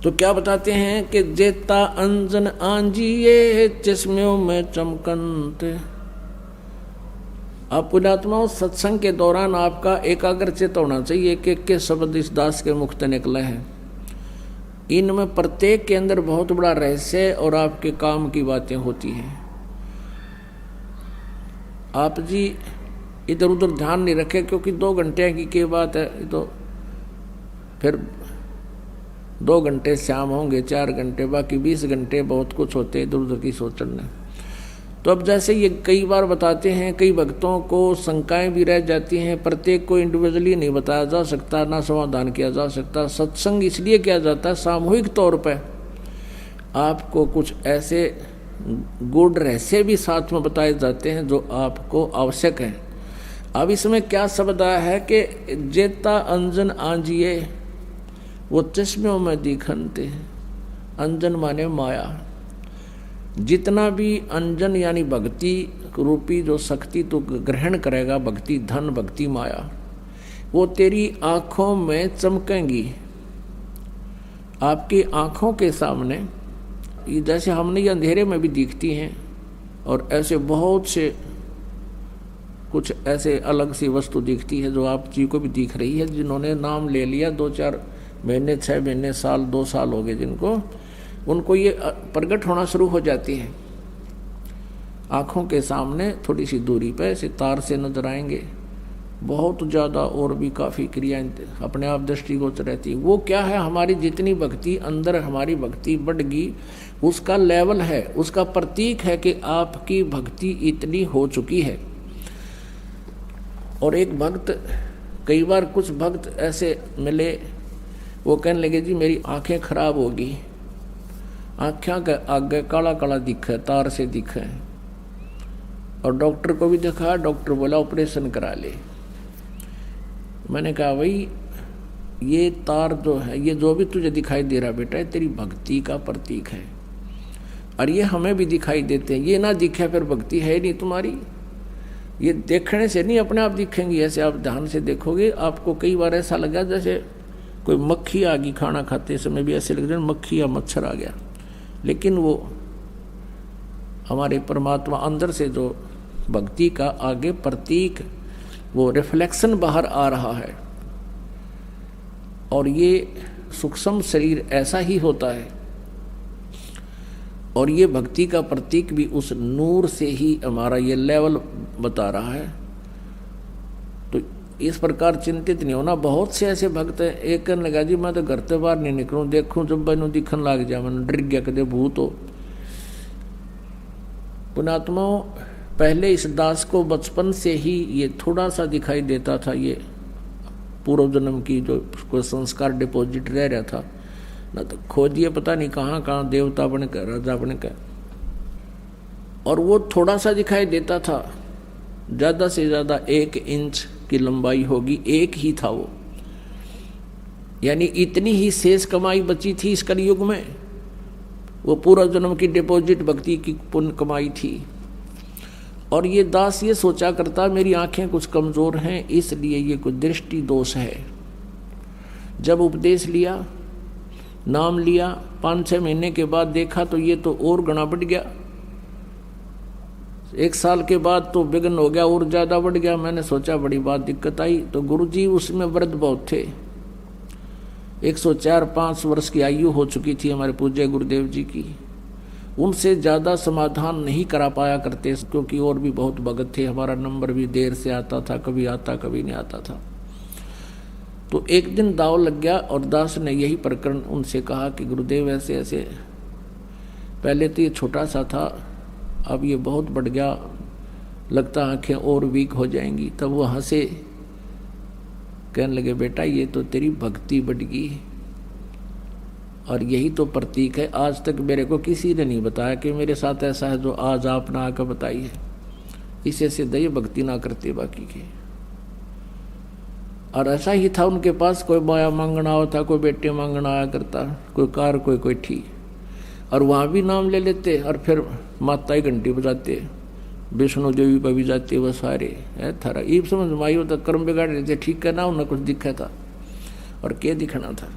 तो क्या बताते हैं कि जेता अंजन आंजिए चश्मों में चमकंत। आप पुण्यात्माओं, सत्संग के दौरान आपका एकाग्रचित होना चाहिए कि के शब्द इस दास के मुख से निकले हैं। इनमें प्रत्येक के अंदर बहुत बड़ा रहस्य और आपके काम की बातें होती हैं। आप जी इधर उधर ध्यान नहीं रखे, क्योंकि 2 घंटे की बात है, तो फिर 2 घंटे शाम होंगे, 4 घंटे, बाकी 20 घंटे बहुत कुछ होते इधर उधर की सोचने। तो अब जैसे ये कई बार बताते हैं, कई भक्तों को शंकाएं भी रह जाती हैं। प्रत्येक को इंडिविजुअली नहीं बताया जा सकता, ना समाधान किया जा सकता। सत्संग इसलिए किया जाता है सामूहिक तौर पर, आपको कुछ ऐसे गूढ़ रहस्य भी साथ में बताए जाते हैं जो आपको आवश्यक है। अब इसमें क्या शब्द आया है कि जेता अंजन आंजिए वो चश्मों में दिखनते। अंजन माने माया। जितना भी अंजन यानी भक्ति रूपी जो शक्ति तो ग्रहण करेगा, भक्ति धन, भक्ति माया, वो तेरी आंखों में चमकेंगी। आपकी आंखों के सामने जैसे हमने ये अंधेरे में भी दिखती हैं, और ऐसे बहुत से कुछ ऐसे अलग सी वस्तु दिखती है जो आप जी को भी दिख रही है। जिन्होंने नाम ले लिया 2-4 महीने, 6 महीने, साल, 2 साल हो गए जिनको, उनको ये प्रकट होना शुरू हो जाती है। आँखों के सामने थोड़ी सी दूरी पर सितार से नजर आएंगे। बहुत ज़्यादा और भी काफ़ी क्रियाएं अपने आप दृष्टिगोचर रहती। वो क्या है, हमारी जितनी भक्ति अंदर हमारी भक्ति बढ़गी, उसका लेवल है, उसका प्रतीक है कि आपकी भक्ति इतनी हो चुकी है। और एक भक्त, कई बार कुछ भक्त ऐसे मिले, वो कहने लगे जी मेरी आंखें खराब होगी, आँखें के आगे काला काला दिखे, तार से दिखे, और डॉक्टर को भी दिखा, डॉक्टर बोला ऑपरेशन करा ले। मैंने कहा भाई ये तार जो है, ये जो भी तुझे दिखाई दे रहा बेटा, ये तेरी भक्ति का प्रतीक है, और ये हमें भी दिखाई देते हैं। ये ना दिखे फिर भक्ति है नहीं तुम्हारी। ये देखने से नहीं अपने आप दिखेंगी, ऐसे आप ध्यान से देखोगे। आपको कई बार ऐसा लगा जैसे कोई मक्खी आ गई, खाना खाते समय भी ऐसे लग रहा है मक्खी या मच्छर आ गया, लेकिन वो हमारे परमात्मा अंदर से जो भक्ति का आगे प्रतीक, वो रिफ्लेक्शन बाहर आ रहा है। और ये सूक्ष्म शरीर ऐसा ही होता है, और ये भक्ति का प्रतीक भी उस नूर से ही हमारा ये लेवल बता रहा है। तो इस प्रकार चिंतित नहीं होना। बहुत से ऐसे भक्त हैं, एक कहने लगा जी मैं तो घर से बाहर नहीं निकलूं, देखूं जब मैंने दिखन लग जाए, मैंने डर गया कदे भूत हो। पुण्यात्माओं, पहले इस दास को बचपन से ही ये थोड़ा सा दिखाई देता था, ये पूर्व जन्म की जो कोई संस्कार डिपॉजिट रह रहा था ना, तो खोजिए पता नहीं कहाँ कहाँ देवता बनकर, राजा बनकर, और वो थोड़ा सा दिखाई देता था। ज़्यादा से ज़्यादा 1 इंच की लंबाई होगी, एक ही था वो, यानी इतनी ही शेष कमाई बची थी इस कलयुग में। वो पूरा जन्म की डिपॉजिट भक्ति की पुण्य कमाई थी। और ये दास ये सोचा करता मेरी आंखें कुछ कमज़ोर हैं, इसलिए ये कुछ दृष्टि दोष है। जब उपदेश लिया, नाम लिया, 5-6 महीने के बाद देखा तो ये तो और गणा बढ़ गया। 1 साल के बाद तो विघ्न हो गया, और ज़्यादा बढ़ गया। मैंने सोचा बड़ी बात दिक्कत आई। तो गुरुजी उसमें वृद्ध बहुत थे, 104-5 वर्ष की आयु हो चुकी थी हमारे पूज्य गुरुदेव जी की। उनसे ज़्यादा समाधान नहीं करा पाया करते, क्योंकि और भी बहुत भगत थे। हमारा नंबर भी देर से आता था, कभी आता कभी नहीं आता था। तो एक दिन दाव लग गया, और दास ने यही प्रकरण उनसे कहा कि गुरुदेव ऐसे ऐसे, पहले तो ये छोटा सा था, अब ये बहुत बढ़ गया, लगता आंखें और वीक हो जाएंगी। तब वो हंसे, कहने लगे बेटा ये तो तेरी भक्ति बढ़ गई, और यही तो प्रतीक है। आज तक मेरे को किसी ने नहीं बताया कि मेरे साथ ऐसा है जो आज आपने आकर बताई है। इसे सिद्ध ये भक्ति ना करते बाकी के। और ऐसा ही था उनके पास, कोई माया मांगना होता, कोई बेटे मांगना आया करता, कोई कार कोई ठीक, और वहाँ भी नाम ले लेते, और फिर माता ही घंटी बजाते, विष्णु देवी पर भी जाते, वह सारे है थारा ईब समझ माई होता कर्म बिगाड़ रहे थे। ठीक है ना, उन्हें कुछ दिखा था, और क्या दिखना था।